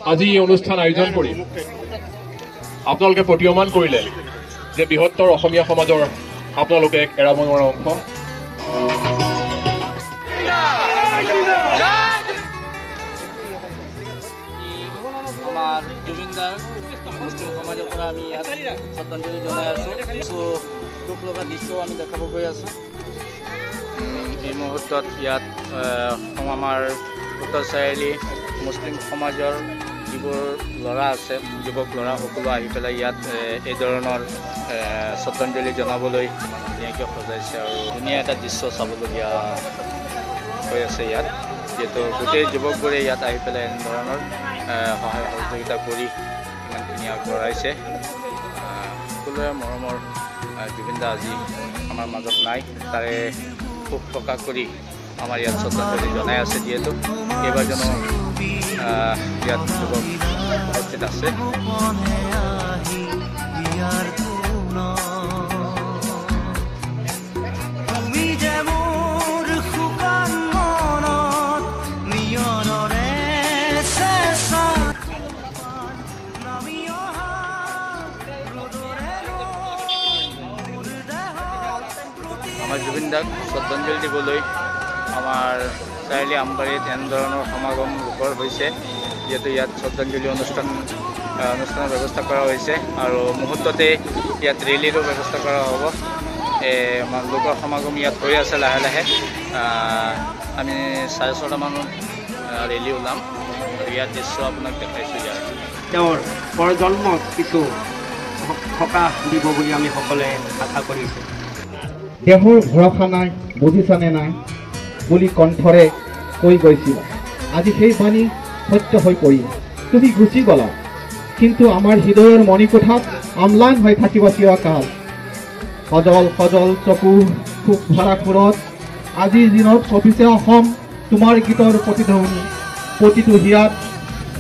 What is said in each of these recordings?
আজি এই অনুষ্ঠান আয়োজন কৰি আপোনালোকে প্ৰতীয়মান কৰিলে যে বৃহত্তৰ অসমীয়া সমাজৰ আপোনালোকে এক এৰাব নোৱাৰা অংশ। আমাৰ জুবিনদাৰ মুছলিম সমাজৰ পৰা আমি ইয়াত শ্ৰদ্ধাঞ্জলি জনাই আছোঁ। কিছু দুখ লগা দৃশ্য আমি দেখাব গৈ আছোঁ। এই মুহূৰ্তত ইয়াত আমাৰ উত্তৰ চাৰিআলি মুছলিম সমাজৰ যিবোৰ ল'ৰা আছে, যুৱক ল'ৰা সকলো আহি পেলাই ইয়াত এই ধৰণৰ শ্ৰদ্ধাঞ্জলি জনাবলৈ ধুনীয়াকৈ সজাইছে আৰু ধুনীয়া এটা দৃশ্য চাবলগীয়া হৈ আছে ইয়াত। যিহেতু গোটেই যুৱকবোৰে ইয়াত আহি পেলাই এনেধৰণৰ সহায় সহযোগিতা কৰি ইমান ধুনীয়া কৰাইছে। সকলোৱে মৰমৰ জুবিনদা আজি আমাৰ মাজত নাই, তাৰে শোক প্ৰকাশ কৰি আমাৰ ইয়াত শ্ৰদ্ধাঞ্জলি জনাই আছে। যিহেতু কেইবাজনো ইয়াত যুৱক উপস্থিত আছে। আমাৰ জুবিনদাক শ্ৰদ্ধাঞ্জলি দিবলৈ আমাৰ চাৰিআলি আমবাৰীত এনেধৰণৰ সমাগম লোকৰ হৈছে। যিহেতু ইয়াত শ্ৰদ্ধাঞ্জলি অনুষ্ঠানৰ ব্যৱস্থা কৰা হৈছে আৰু মুহূৰ্ততে ইয়াত ৰেলীৰো ব্যৱস্থা কৰা হ'ব। লোকৰ সমাগম ইয়াত হৈ আছে লাহে লাহে। আমি 6:30 ৰেলী ওলাম আৰু ইয়াৰ দৃশ্য আপোনাক দেখাইছোঁ। ইয়াত তেওঁৰ পৰজন্মত কিছু সকাহ দিব বুলি আমি সকলোৱে আশা কৰিছোঁ। দেহৰ ভৰসা নাই, বুজিছানে নাই বুলি কণ্ঠৰে কৈ গৈছিল। আজি সেই বাণী সত্য হৈ পৰিল। তুমি গুচি গলা, কিন্তু আমাৰ হৃদয়ৰ মণিকোঠাত অম্লান হৈ থাকিব চিৰকাল। সজল সজল চকু সুখ ভৰা সুৰত আজিৰ দিনত কঁপিছে অসম তোমাৰ গীতৰ প্ৰতিধ্বনি। প্ৰতিটো হিয়াত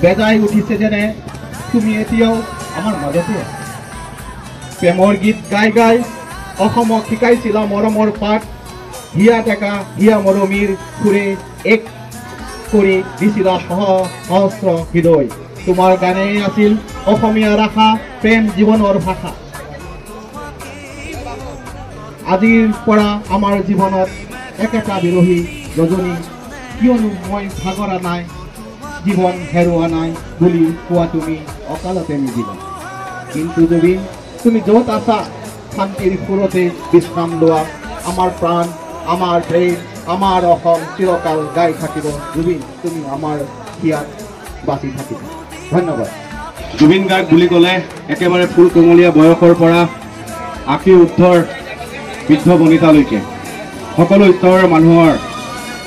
বেজাই উঠিছে যেনে তুমি এতিয়াও আমাৰ মাজতে আছা। প্ৰেমৰ গীত গাই গাই অসমক শিকাইছিলা মৰমৰ পাঠ। হিয়া ডেকা হিয়া মৰমীৰ সুৰে এক কৰি দিছিলা সহস্ৰ হৃদয়। তোমাৰ গানেই আছিল অসমীয়াৰ আশা, প্ৰেম জীৱনৰ ভাষা। আজিৰ পৰা আমাৰ জীৱনত একেটা বিৰহী ৰজনী, কিয়নো মই ভাগৰা নাই, জীৱন হেৰুৱা নাই বুলি কোৱা তুমি অকালতে নিদিলা। কিন্তু জুবিন, তুমি য'ত আছা শান্তিৰ সুৰতে বিশ্ৰাম লোৱা। আমাৰ প্ৰাণ, আমাৰ প্ৰেম, আমাৰ অসম চিৰকাল গাই থাকিব। জুবিন, তুমি আমাৰ হিয়াত বাচি থাকিবা। ধন্যবাদ। জুবিন গাৰ্গ বুলি ক'লে একেবাৰে ফুল কোমলীয়া বয়সৰ পৰা আশী ঊৰ্ধৰ বৃদ্ধ বনিতালৈকে সকলো স্তৰৰ মানুহৰ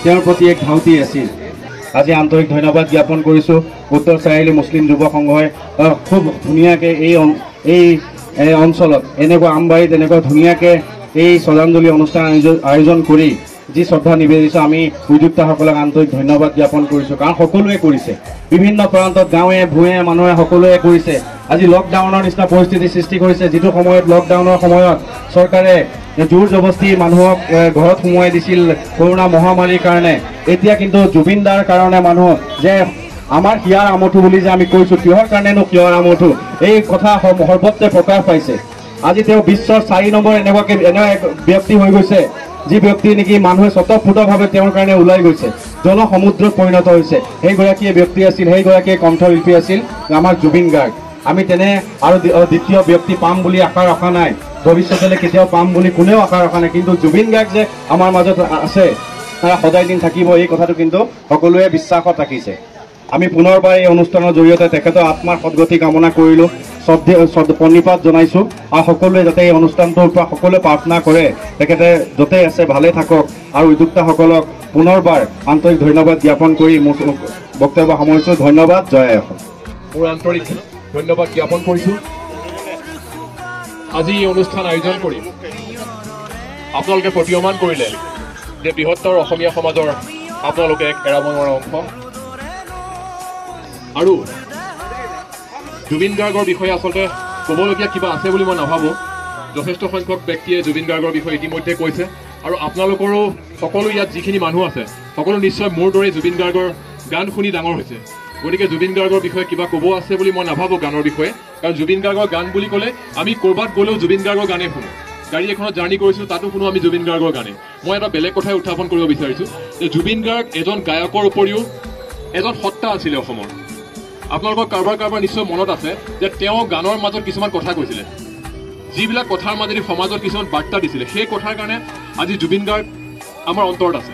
তেওঁৰ প্ৰতি এক ধাউতি আছিল। আজি আন্তৰিক ধন্যবাদ জ্ঞাপন কৰিছোঁ উত্তৰ চাৰিআলি মুছলিম যুৱ সংঘই খুব ধুনীয়াকৈ এই অঞ্চলত এনেকুৱা আমবাৰীত এনেকুৱা ধুনীয়াকৈ এই শ্ৰদ্ধাঞ্জলি অনুষ্ঠান আয়োজন কৰি যি শ্ৰদ্ধা নিবেদিছে, আমি উদ্যোক্তাসকলক আন্তৰিক ধন্যবাদ জ্ঞাপন কৰিছোঁ। কাৰণ সকলোৱে কৰিছে, বিভিন্ন প্ৰান্তত গাঁৱে ভূঞে মানুহে সকলোৱে কৰিছে। আজি লকডাউনৰ নিচিনা পৰিস্থিতি সৃষ্টি কৰিছে, যিটো সময়ত লকডাউনৰ সময়ত চৰকাৰে জোৰ জবস্তি মানুহক ঘৰত সোমোৱাই দিছিল কৰোণা মহামাৰীৰ কাৰণে। এতিয়া কিন্তু জুবিনদাৰ কাৰণে মানুহ যে আমাৰ হিয়াৰ আমঠু বুলি যে আমি কৈছোঁ, কিহৰ কাৰণেনো হিয়াৰ আমঠু, এই কথা সৰ্বত্ৰে প্ৰকাশ পাইছে। আজি তেওঁ বিশ্বৰ 4 নম্বৰ এনে এক ব্যক্তি হৈ গৈছে, যি ব্যক্তি নেকি মানুহে স্বতঃস্ফূৰ্তভাৱে তেওঁৰ কাৰণে ওলাই গৈছে, জনসমুদ্ৰত পৰিণত হৈছে। সেইগৰাকীয়ে ব্যক্তি আছিল, সেইগৰাকীয়ে কণ্ঠশিল্পী আছিল আমাৰ জুবিন গাৰ্গ। আমি তেনে আৰু দ্বিতীয় ব্যক্তি পাম বুলি আশা ৰখা নাই, ভৱিষ্যতলৈ কেতিয়াও পাম বুলি কোনেও আশা ৰখা নাই। কিন্তু জুবিন গাৰ্গ যে আমাৰ মাজত আছে, সদায় দিন থাকিব, এই কথাটো কিন্তু সকলোৱে বিশ্বাসত ৰাখিছে। আমি পুনৰবাৰ এই অনুষ্ঠানৰ জৰিয়তে তেখেতৰ আত্মাৰ সদগতি কামনা কৰিলোঁ, প্ৰণিপাত জনাইছোঁ আৰু সকলোৱে যাতে এই অনুষ্ঠানটোৰ পৰা সকলোৱে প্ৰাৰ্থনা কৰে তেখেতে য'তে আছে ভালে থাকক। আৰু উদ্যোক্তাসকলক পুনৰবাৰ আন্তৰিক ধন্যবাদ জ্ঞাপন কৰি মোৰ বক্তব্য সামৰিছোঁ। ধন্যবাদ। জয় অসম। মোৰ আন্তৰিক ধন্যবাদ জ্ঞাপন কৰিছোঁ। আজি এই অনুষ্ঠান আয়োজন কৰি আপোনালোকে প্ৰতীয়মান কৰিলে যে বৃহত্তৰ অসমীয়া সমাজৰ আপোনালোকে এক এৰাব নোৱাৰা অংশ। আৰু জুবিন গাৰ্গৰ বিষয়ে আচলতে ক'বলগীয়া কিবা আছে বুলি মই নাভাবোঁ। যথেষ্ট সংখ্যক ব্যক্তিয়ে জুবিন গাৰ্গৰ বিষয়ে ইতিমধ্যে কৈছে আৰু আপোনালোকৰো সকলো ইয়াত যিখিনি মানুহ আছে সকলো নিশ্চয় মোৰ দৰে জুবিন গাৰ্গৰ গান শুনি ডাঙৰ হৈছে। গতিকে জুবিন গাৰ্গৰ বিষয়ে কিবা ক'ব আছে বুলি মই নাভাবোঁ গানৰ বিষয়ে, কাৰণ জুবিন গাৰ্গৰ গান বুলি ক'লে আমি ক'ৰবাত গ'লেও জুবিন গাৰ্গৰ গানেই শুনো। গাড়ী এখনত জাৰ্ণি কৰিছোঁ তাতো শুনো আমি জুবিন গাৰ্গৰ গানে। মই এটা বেলেগ কথাই উত্থাপন কৰিব বিচাৰিছোঁ যে জুবিন গাৰ্গ এজন গায়কৰ উপৰিও এজন সত্তা আছিলে অসমৰ। আপোনালোকৰ কাৰোবাৰ নিশ্চয় মনত আছে যে তেওঁ গানৰ মাজত কিছুমান কথা কৈছিলে, যিবিলাক কথাৰ মাজেদি সমাজত কিছুমান বাৰ্তা দিছিলে। সেই কথাৰ কাৰণে আজি জুবিন গাৰ্গ আমাৰ অন্তৰত আছে।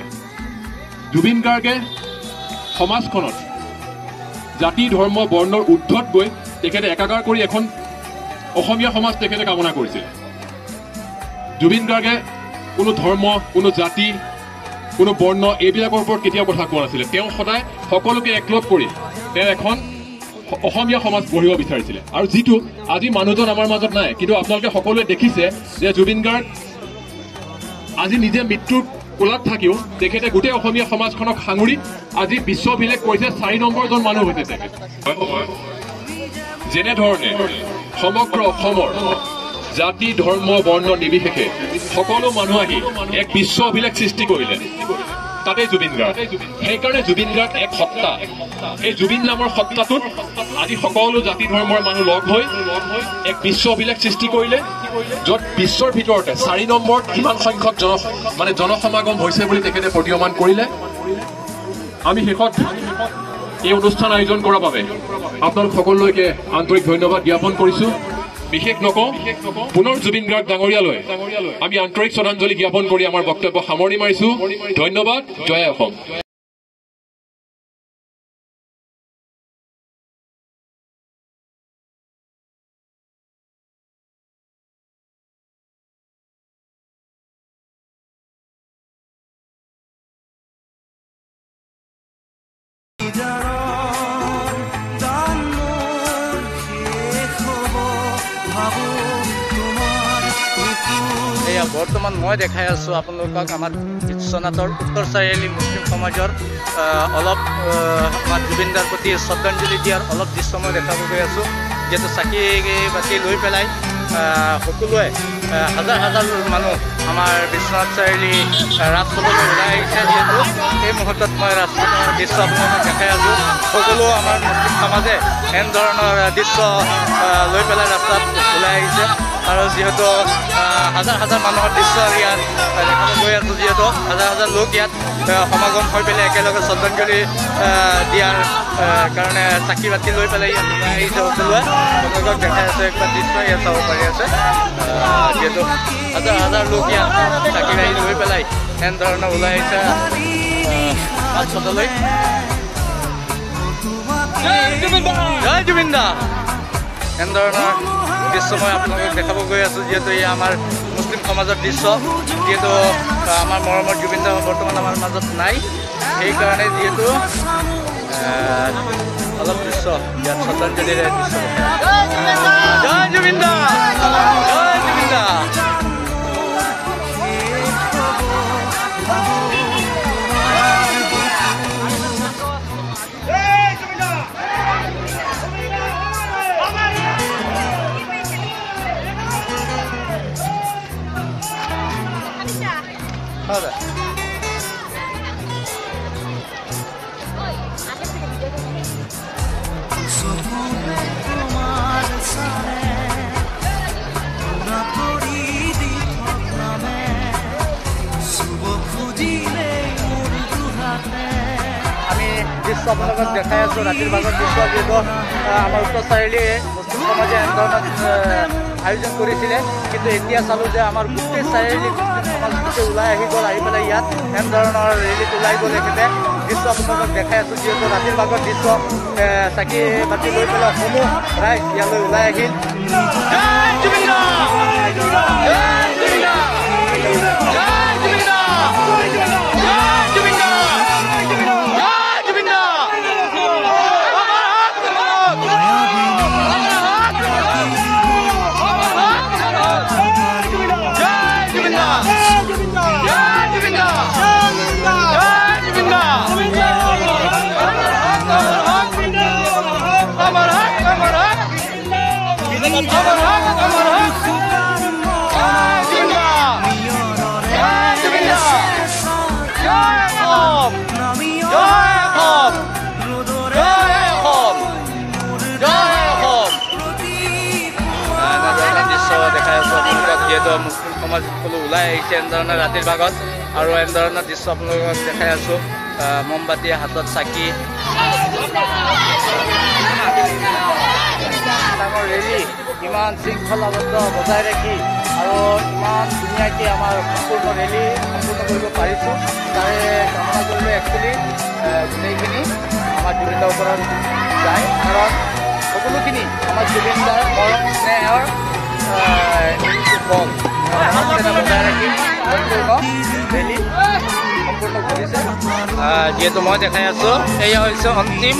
জুবিন গাৰ্গে সমাজখনত জাতি ধৰ্ম বৰ্ণৰ ঊৰ্ধত গৈ তেখেতে একাকাৰ কৰি এখন অসমীয়া সমাজ তেখেতে কামনা কৰিছিল। জুবিন গাৰ্গে কোনো ধৰ্ম, কোনো জাতি, কোনো বৰ্ণ এইবিলাকৰ ওপৰত কেতিয়াও কথা কোৱা নাছিলে। তেওঁ সদায় সকলোকে একলগ কৰি তেওঁ এখন অসমীয়া সমাজ গঢ়িব বিচাৰিছিলে, আৰু যিটো আজি মানুহজন আমাৰ মাজত নাই। কিন্তু আপোনালোকে সকলোৱে দেখিছে যে জুবিন গাৰ্গ আজি নিজে মৃত্যুৰ কোলাত থাকিও তেখেতে গোটেই অসমীয়া সমাজখনক সাঙুৰি আজি বিশ্ব অভিলেখ কৰিছে। 4 নম্বৰজন মানুহ হৈছে তেখেত। যেনেধৰণে সমগ্ৰ অসমৰ জাতি ধৰ্ম বৰ্ণ নিৰ্বিশেষে সকলো মানুহ আহি এক বিশ্ব অভিলেখ সৃষ্টি কৰিলে, তাতে জুবিন গাৰ্গ। সেইকাৰণে জুবিন গাৰ্গ এক সত্তা। এই জুবিন নামৰ সত্তাটোত আজি সকলো জাতি ধৰ্মৰ মানুহ লগ হৈ এক বিশ্ব অভিলেখ সৃষ্টি কৰিলে, য'ত বিশ্বৰ ভিতৰতে 4 নম্বৰত কিমান সংখ্যক জনসমাগম হৈছে বুলি তেখেতে প্ৰতীয়মান কৰিলে। আমি শেষত এই অনুষ্ঠান আয়োজন কৰাৰ বাবে আপোনালোক সকলোলৈকে আন্তৰিক ধন্যবাদ জ্ঞাপন কৰিছোঁ। বিশেষ নকওঁ, পুনৰ জুবিন গাৰ্গ ডাঙৰীয়ালৈ আমি আন্তৰিক শ্ৰদ্ধাঞ্জলি জ্ঞাপন কৰি আমাৰ বক্তব্য সামৰণি মাৰিছোঁ। ধন্যবাদ। জয় অসম। এয়া বৰ্তমান মই দেখাই আছোঁ আপোনালোকক আমাৰ বিশ্বনাথৰ উত্তৰ চাৰিআলি মুছলিম সমাজৰ অলপ আমাৰ জুবিন দাৰ প্ৰতি শ্ৰদ্ধাঞ্জলি দিয়াৰ অলপ দৃশ্য মই দেখাব গৈ আছোঁ। যিহেতু চাকি বাতি লৈ পেলাই সকলোৱে হাজাৰ হাজাৰ মানুহ আমাৰ বিশ্বনাথ চাৰিআলি ৰাজপথলৈ ওলাই আহিছে। যিহেতু এই মুহূৰ্তত মই ৰাজপথৰ দৃশ্য আপোনালোকক দেখাই আছোঁ। সকলো আমাৰ মুছলিম সমাজে এনেধৰণৰ দৃশ্য লৈ পেলাই ৰাস্তাত ওলাই আহিছে, আৰু যিহেতু হাজাৰ হাজাৰ মানুহৰ দৃশ্য ইয়াত দেখাব গৈ আছোঁ। যিহেতু হাজাৰ হাজাৰ লোক ইয়াত সমাগম হৈ পেলাই একেলগে শ্ৰদ্ধাঞ্জলি দিয়াৰ কাৰণে চাকি বাতি লৈ পেলাই ইয়াত ওলাই আহিছে। সকলোৱে আপোনালোকক দেখাই আছে একবাৰ দৃশ্য ইয়াত চাব পাৰি আছে। যিহেতু হাজাৰ হাজাৰ লোক ইয়াত চাকি বাতি লৈ পেলাই এনেধৰণৰ ওলাই আহিছে ৰাজপথলৈ। জয় জুবিন দা। এনেধৰণৰ দৃশ্য মই আপোনালোকক দেখাব গৈ আছোঁ। যিহেতু এয়া আমাৰ মুছলিম সমাজৰ দৃশ্য, যিহেতু আমাৰ মৰমৰ জুবিন দা বৰ্তমান আমাৰ মাজত নাই, সেইকাৰণে যিহেতু অলপ দৃশ্য ইয়াত শ্ৰদ্ধাঞ্জলিৰে দৃশ্য। জয় জুবিন দা। জয় জুবিন দা। দৃশ্য আপোনালোকক দেখাই আছোঁ ৰাতিৰ ভাগৰ দৃশ্য। যিহেতু আমাৰ উত্তৰ চাৰিআলি মুছলিম সমাজে এনেধৰণৰ আয়োজন কৰিছিলে, কিন্তু এতিয়া চালোঁ যে আমাৰ গোটেই চাৰিআলি মুছলিম সমাজ গোটেই ওলাই আহি গ'ল, আহি পেলাই ইয়াত এনেধৰণৰ ৰেলীত ওলাই গ'ল। এখেতে দৃশ্য আপোনালোকক দেখাই আছোঁ। যিহেতু ৰাতিৰ ভাগৰ দৃশ্য চাকি বাতি লৈ পেলাই সমূহ ৰাইজ ইয়ালৈ ওলাই আহিল। জয় জুবিন দা। জয় জুবিন দা। জয় জুবিন দা। যিহেতু মুছলিম সমাজ সকলো ওলাই আহিছে এনেধৰণে ৰাতিৰ ভাগত আৰু এনেধৰণৰ দৃশ্য আপোনালোকক দেখাই আছোঁ মমবাতি হাতত চাকি ডাঙৰ ৰেলী ইমান শৃংখলাবদ্ধ বজাই ৰাখি আৰু ইমান ধুনীয়াকৈ আমাৰ সম্পূৰ্ণ ৰেলী সম্পূৰ্ণ কৰিব পাৰিছোঁ তাৰে কামনা কৰিলে একচুৱেলি গোটেইখিনি আমাৰ জুবিনদাৰ ওপৰত যায় কাৰণ সকলোখিনি আমাৰ জুবিনদাৰ মৰম স্নেহৰ ফল বজাই ৰাখি সম্পূৰ্ণ ৰেলী সম্পূৰ্ণ কৰিছে যিহেতু মই দেখাই আছোঁ এয়া হৈছে অন্তিম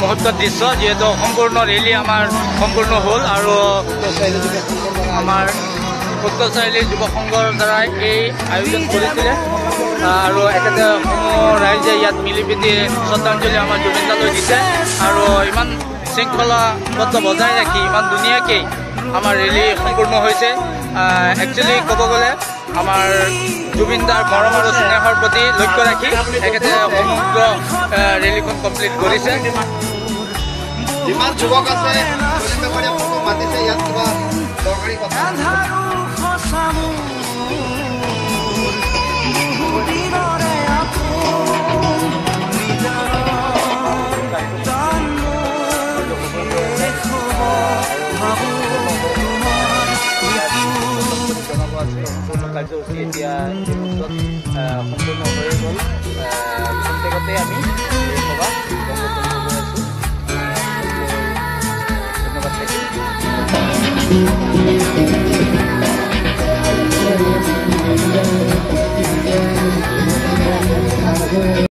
মুহূৰ্তৰ দৃশ্য যিহেতু সম্পূৰ্ণ ৰেলী আমাৰ সম্পূৰ্ণ হ'ল আৰু আমাৰ উত্তৰ চাৰিআলি যুৱ সংঘৰ দ্বাৰাই এই আয়োজন কৰিছিলে আৰু একেটা সমূহ ৰাইজে ইয়াত মিলি পিটি শ্ৰদ্ধাঞ্জলি আমাৰ জুবিনদালৈ দিছে আৰু ইমান শৃংখলাবদ্ধ বজাই ৰাখি ইমান ধুনীয়াকৈ আমাৰ ৰেলী সম্পূৰ্ণ হৈছে একচুৱেলি ক'ব গ'লে আমাৰ জুবিনদাৰ মৰম আৰু স্নেহৰ প্ৰতি লক্ষ্য ৰাখি একেটা সমগ্ৰ ৰেলীখন কমপ্লিট কৰিছে যিমান যুৱক আছে মাতিছে ইয়াত কিবা দৰকাৰী কথা কাৰ্যসূচী এতিয়া সম্পূৰ্ণ হৈ গ'ল প্ৰত্যেকতে আমি